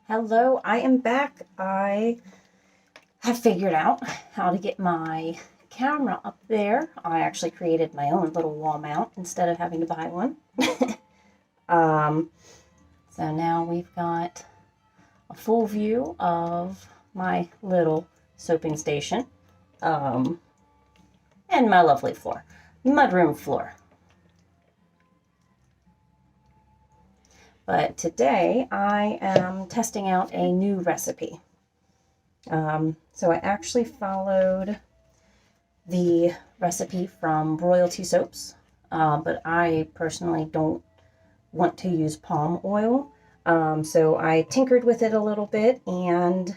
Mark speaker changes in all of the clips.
Speaker 1: Hello, I am back. I have figured out how to get my camera up there. I actually created my own little wall mount instead of having to buy one. um, so now we've got a full view of my little soaping station and my lovely floor, mudroom floor. But today I am testing out a new recipe. So I actually followed the recipe from Royalty Soaps, but I personally don't want to use palm oil. So I tinkered with it a little bit and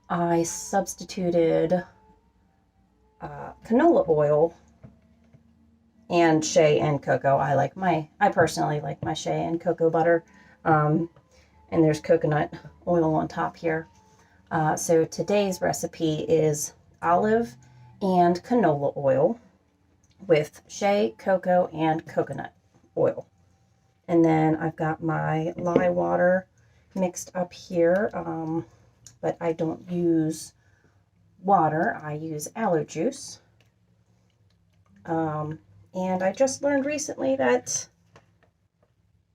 Speaker 1: I substituted canola oil and shea and cocoa. I personally like my shea and cocoa butter. And there's coconut oil on top here. So today's recipe is olive and canola oil with shea, cocoa, and coconut oil. And then I've got my lye water mixed up here, but I don't use water. I use aloe juice. And I just learned recently that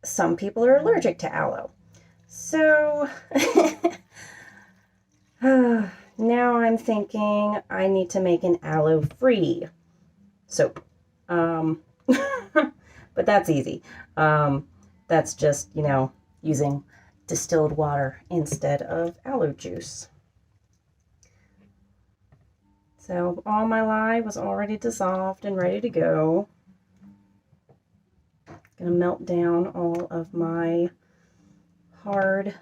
Speaker 1: some people are allergic to aloe. So now I'm thinking I need to make an aloe-free soap. But that's easy. That's just, using distilled water instead of aloe juice. So all my lye was already dissolved and ready to go. Gonna melt down all of my hard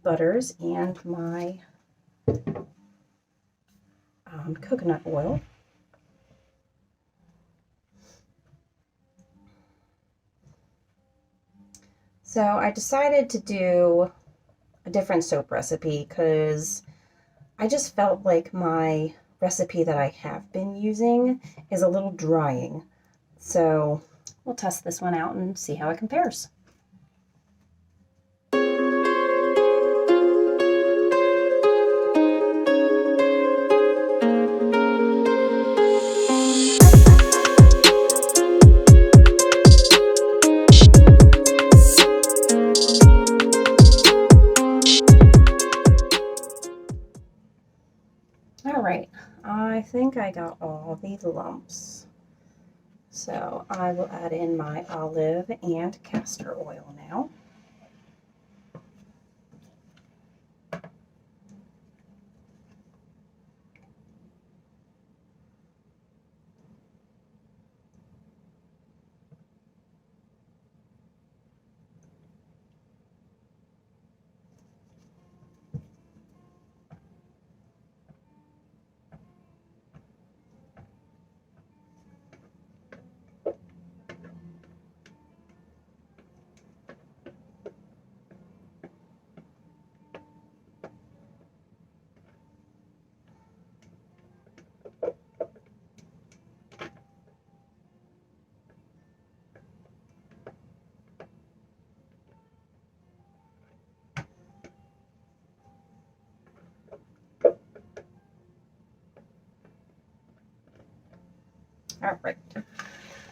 Speaker 1: butters and my coconut oil. So I decided to do a different soap recipe because I just felt like my recipe that I have been using is a little drying. So we'll test this one out and see how it compares. All right, I think I got all the lumps. So I will add in my olive and castor oil now. All right,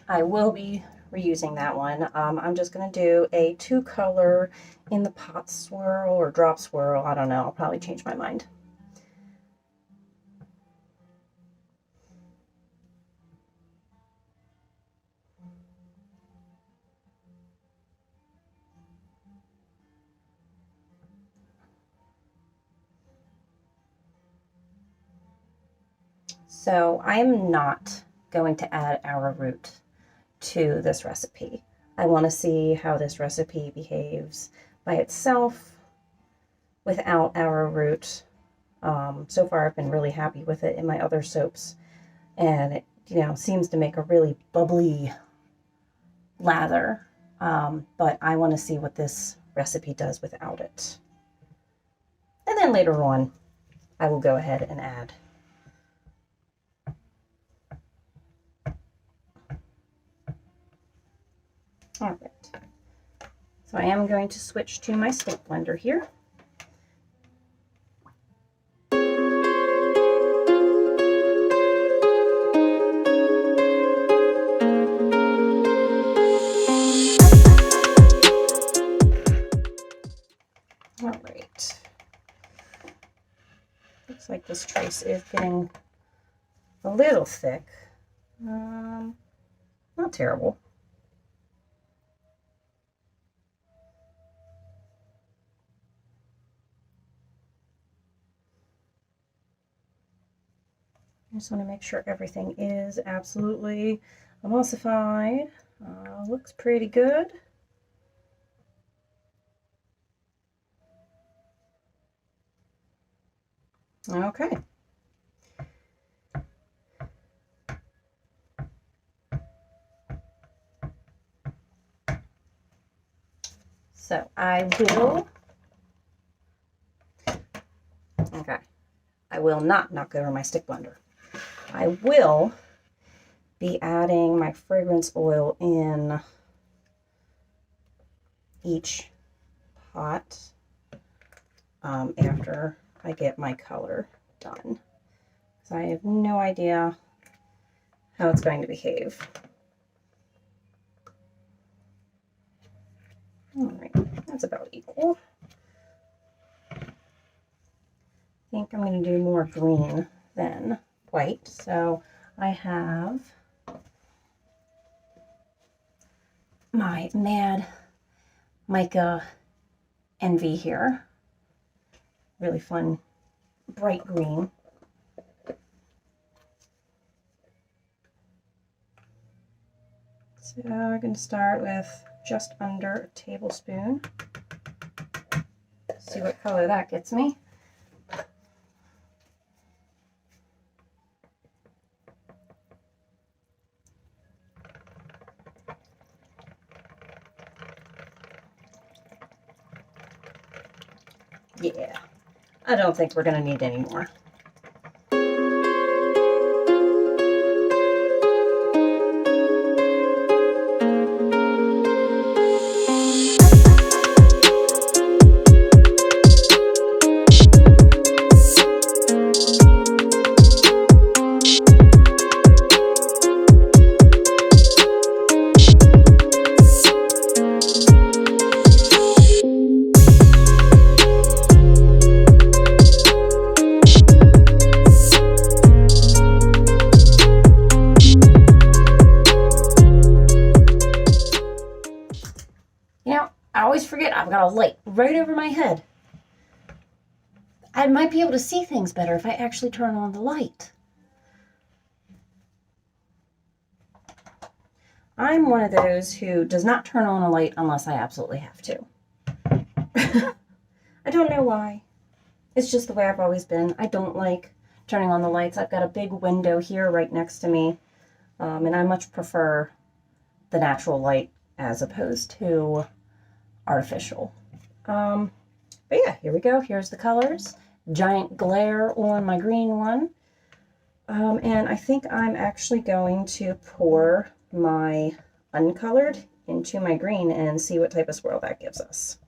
Speaker 1: I will be reusing that one. I'm just going to do a 2-color in the pot swirl or drop swirl. I don't know. I'll probably change my mind. So I'm not going to add arrowroot to this recipe. I want to see how this recipe behaves by itself without arrowroot. So far I've been really happy with it in my other soaps, and it seems to make a really bubbly lather, but I want to see what this recipe does without it. And then later on I will go ahead and add. All right, so I am going to switch to my stick blender here All right. Looks like this trace is getting a little thick. Not terrible. I just want to make sure everything is absolutely emulsified. Looks pretty good. Okay. So I will not knock over my stick blender. I will be adding my fragrance oil in each pot after I get my color done. So I have no idea how it's going to behave. All right, that's about equal. I think I'm going to do more green than white. So I have my Mad Mica Envy here. Really fun, bright green. So we're going to start with just under a tablespoon. See what color that gets me. Yeah, I don't think we're going to need any more. I've got a light right over my head. I might be able to see things better if I actually turn on the light. I'm one of those who does not turn on a light unless I absolutely have to. I don't know why. It's just the way I've always been. I don't like turning on the lights. I've got a big window here right next to me, and I much prefer the natural light as opposed to artificial. But yeah, here we go. Here's the colors. Giant glare on my green one. And I think I'm actually going to pour my uncolored into my green and see what type of swirl that gives us.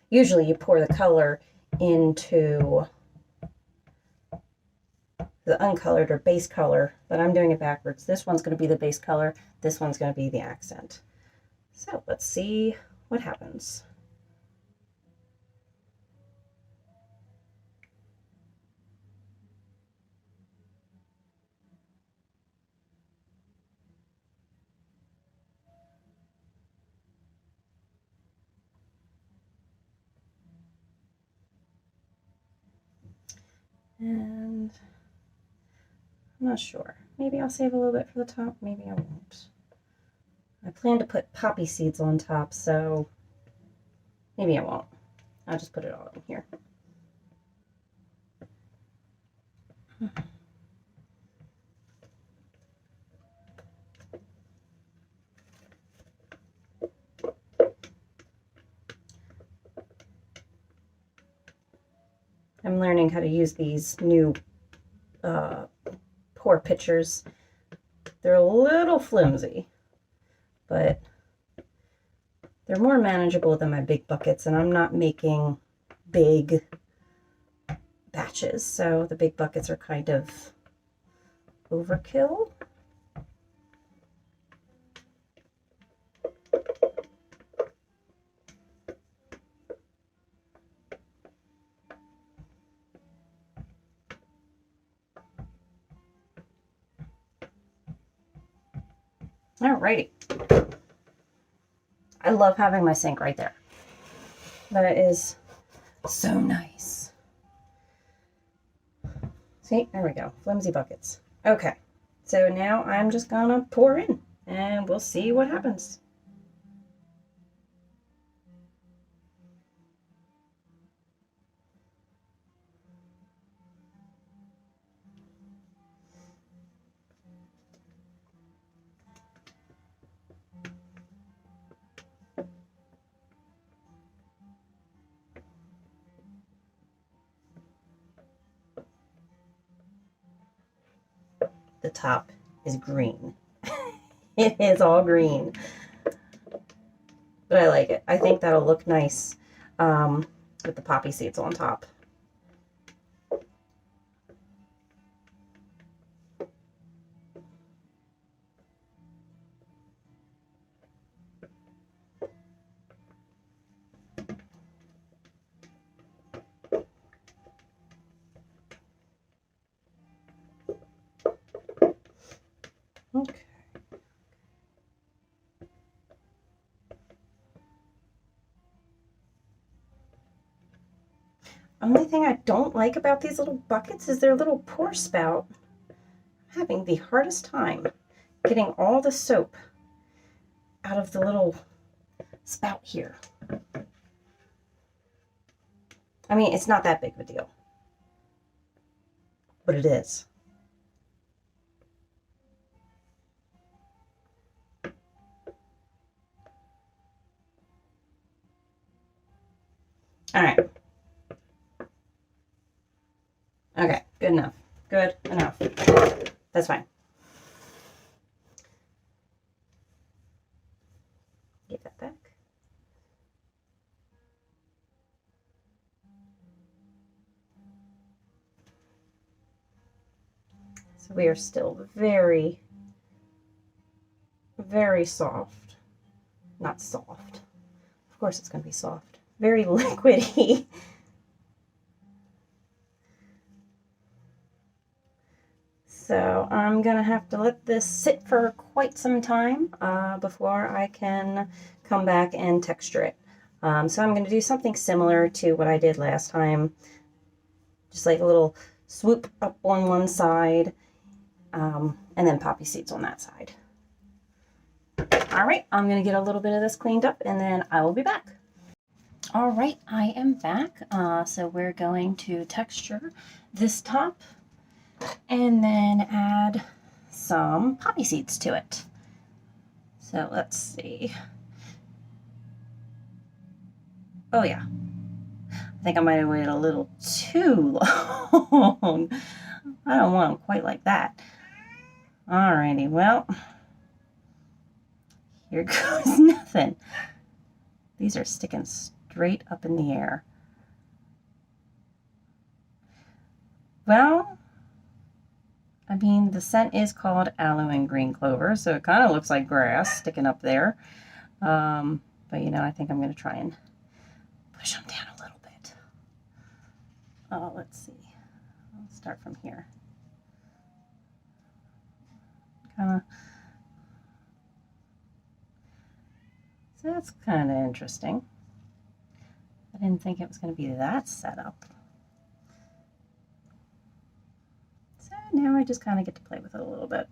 Speaker 1: Usually you pour the color into the uncolored or base color, but I'm doing it backwards. This one's going to be the base color. This one's going to be the accent. So let's see what happens. And I'm not sure. Maybe I'll save a little bit for the top. Maybe I won't. I plan to put poppy seeds on top, so maybe I won't. I'll just put it all in here. I'm learning how to use these new pour pitchers. They're a little flimsy, but they're more manageable than my big buckets, and I'm not making big batches, so the big buckets are kind of overkill. Alrighty. I love having my sink right there. That is so nice. See, there we go. Flimsy buckets. Okay, so now I'm just gonna pour in and we'll see what happens. The top is green. It is all green. But I like it. I think that'll look nice with the poppy seeds on top. Okay. Only thing I don't like about these little buckets is their little pour spout. I'm having the hardest time getting all the soap out of the little spout here. I mean, it's not that big of a deal, but it is. All right. Okay, good enough. Good enough. That's fine. Get that back. So we are still very, very soft. Not soft. Of course it's going to be soft. Very liquidy. So I'm going to have to let this sit for quite some time before I can come back and texture it. So I'm going to do something similar to what I did last time. Just like a little swoop up on one side and then poppy seeds on that side. All right, I'm going to get a little bit of this cleaned up and then I will be back. All right, I am back. So we're going to texture this top and then add some poppy seeds to it. So let's see. Oh yeah, I think I might have waited a little too long. I don't want them quite like that. Alrighty, well, here goes nothing. These are sticking straight up in the air. Well, I mean, the scent is called Aloe and green clover, so it kind of looks like grass sticking up there. But you know, I think I'm going to try and push them down a little bit. Let's see. I'll start from here. Kind of. So that's kind of interesting. I didn't think it was going to be that set up. So now I just kind of get to play with it a little bit.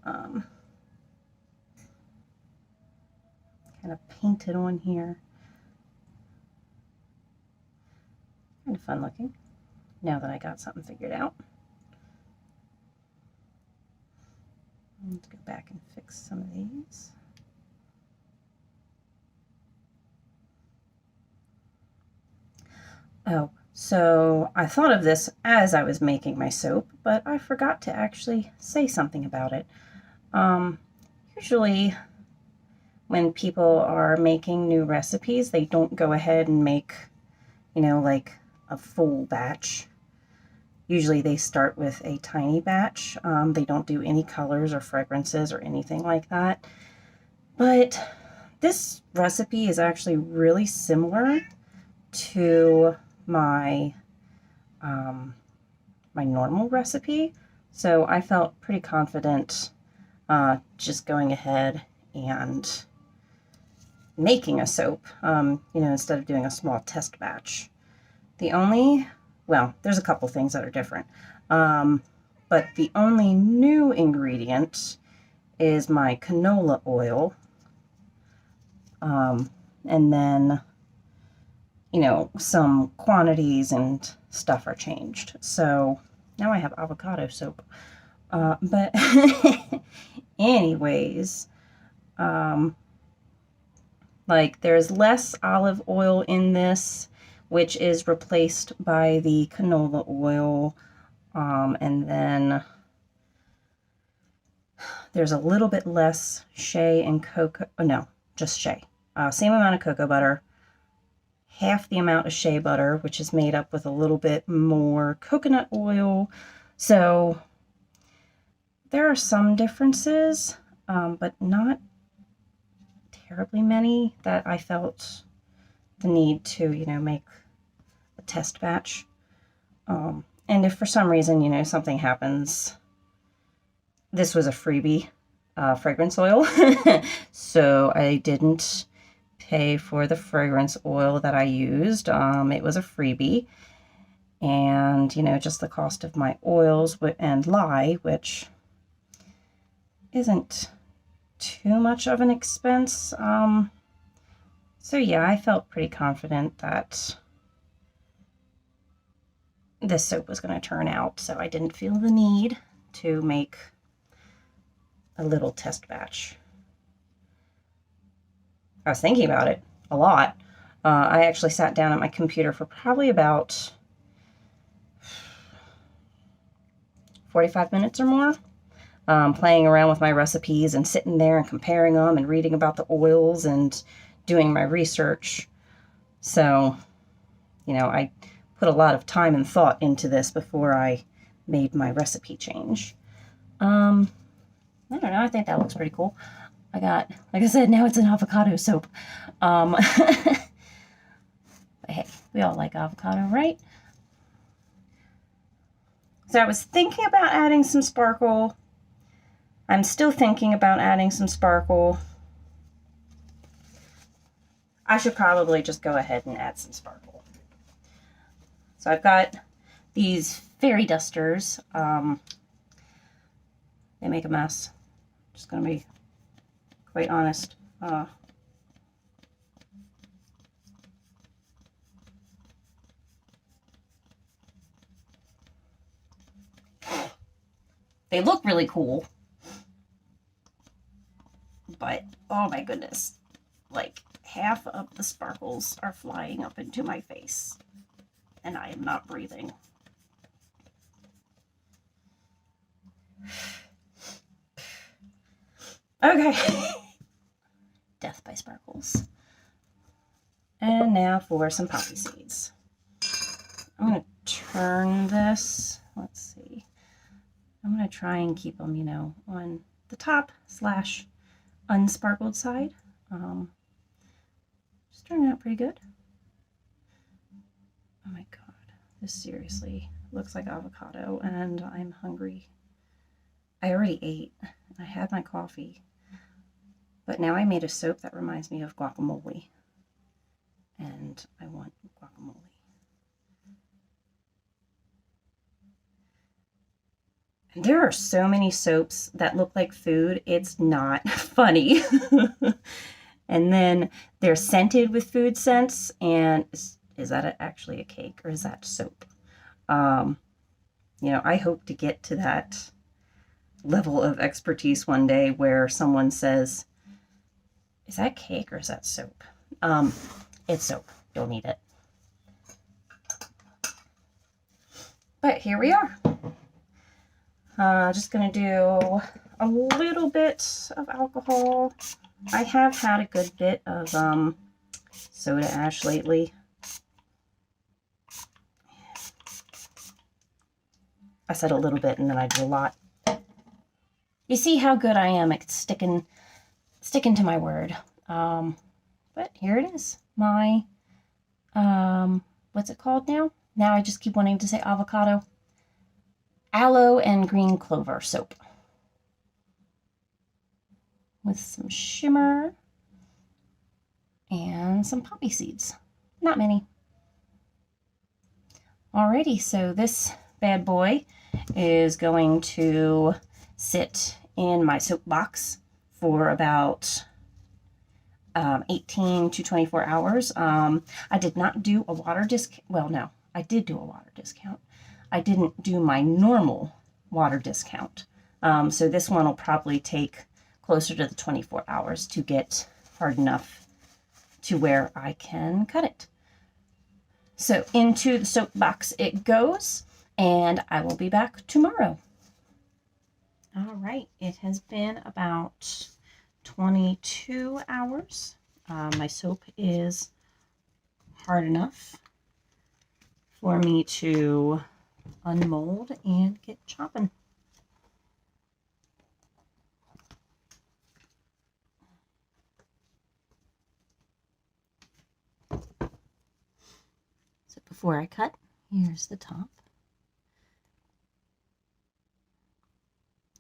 Speaker 1: Kind of paint it on here. Kind of fun looking now that I got something figured out. Let's go back and fix some of these. Oh, so I thought of this as I was making my soap, but I forgot to actually say something about it. Usually when people are making new recipes, they don't go ahead and make, you know, like a full batch. Usually they start with a tiny batch. They don't do any colors or fragrances or anything like that. But this recipe is actually really similar to my my normal recipe, so I felt pretty confident just going ahead and making a soap, instead of doing a small test batch. Well, there's a couple things that are different. But the only new ingredient is my canola oil. And then, some quantities and stuff are changed. So now I have avocado soap. But anyways, there's less olive oil in this, which is replaced by the canola oil. And then there's a little bit less shea and cocoa. Oh, no, just shea. Same amount of cocoa butter, half the amount of shea butter, which is made up with a little bit more coconut oil. So there are some differences, but not terribly many that I felt the need to, make a test batch. And if for some reason, something happens, this was a freebie fragrance oil. So I didn't pay for the fragrance oil that I used. It was a freebie. And, just the cost of my oils and lye, which isn't too much of an expense. So yeah, I felt pretty confident that this soap was going to turn out. So I didn't feel the need to make a little test batch. I was thinking about it a lot. I actually sat down at my computer for probably about 45 minutes or more, playing around with my recipes and sitting there and comparing them and reading about the oils and doing my research. So, I put a lot of time and thought into this before I made my recipe change. I don't know, I think that looks pretty cool. I got, like I said, now it's an avocado soap. But hey, we all like avocado, right? So I was thinking about adding some sparkle. I'm still thinking about adding some sparkle. I should probably just go ahead and add some sparkle. So I've got these fairy dusters. They make a mess. Just going to be quite honest. They look really cool, but oh my goodness, like half of the sparkles are flying up into my face and I am not breathing. Okay. Death by sparkles. And now for some poppy seeds. I'm going to turn this. Let's see. I'm going to try and keep them, on the top / unsparkled side. Just turning out pretty good. Oh my God. This seriously looks like avocado and I'm hungry. I already ate. I had my coffee. But now I made a soap that reminds me of guacamole. And I want guacamole. And there are so many soaps that look like food, it's not funny. And then they're scented with food scents. And is that actually a cake or is that soap? I hope to get to that level of expertise one day where someone says, is that cake or is that soap? It's soap. You'll need it. But here we are. Just going to do a little bit of alcohol. I have had a good bit of soda ash lately. I said a little bit and then I did a lot. You see how good I am at sticking to my word. But here it is. My, what's it called now? Now I just keep wanting to say avocado. Aloe and green clover soap. with some shimmer and some poppy seeds. Not many. Alrighty, so this bad boy is going to sit in my soap box for about 18 to 24 hours. I did not do a water discount. Well, no, I did do a water discount. I didn't do my normal water discount. So this one will probably take closer to the 24 hours to get hard enough to where I can cut it. So into the soap box it goes, and I will be back tomorrow. All right, it has been about 22 hours. My soap is hard enough for me to unmold and get chopping. So before I cut, here's the top.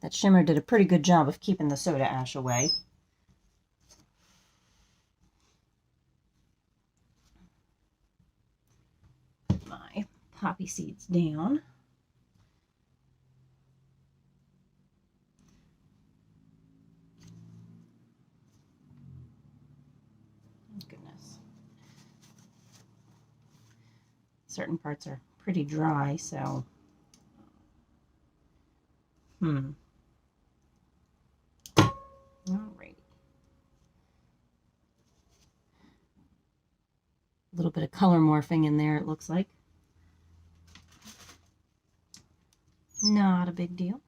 Speaker 1: That shimmer did a pretty good job of keeping the soda ash away. Put my poppy seeds down. Goodness. Certain parts are pretty dry, so Alrighty. A little bit of color morphing in there, it looks like. Not a big deal.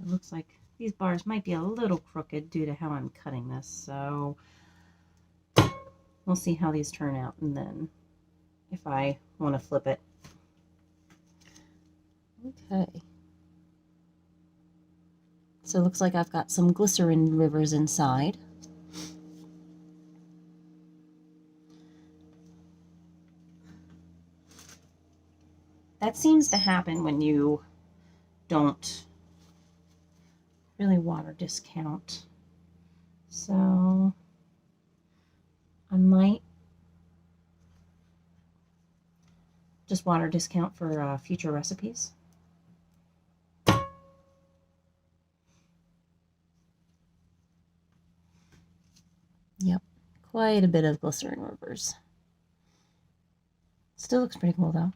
Speaker 1: It looks like these bars might be a little crooked due to how I'm cutting this, so we'll see how these turn out, and then if I want to flip it. Okay. So it looks like I've got some glycerin rivers inside. That seems to happen when you don't really water discount. So I might just water discount for future recipes. Yep, quite a bit of glycerin rivers. Still looks pretty cool though.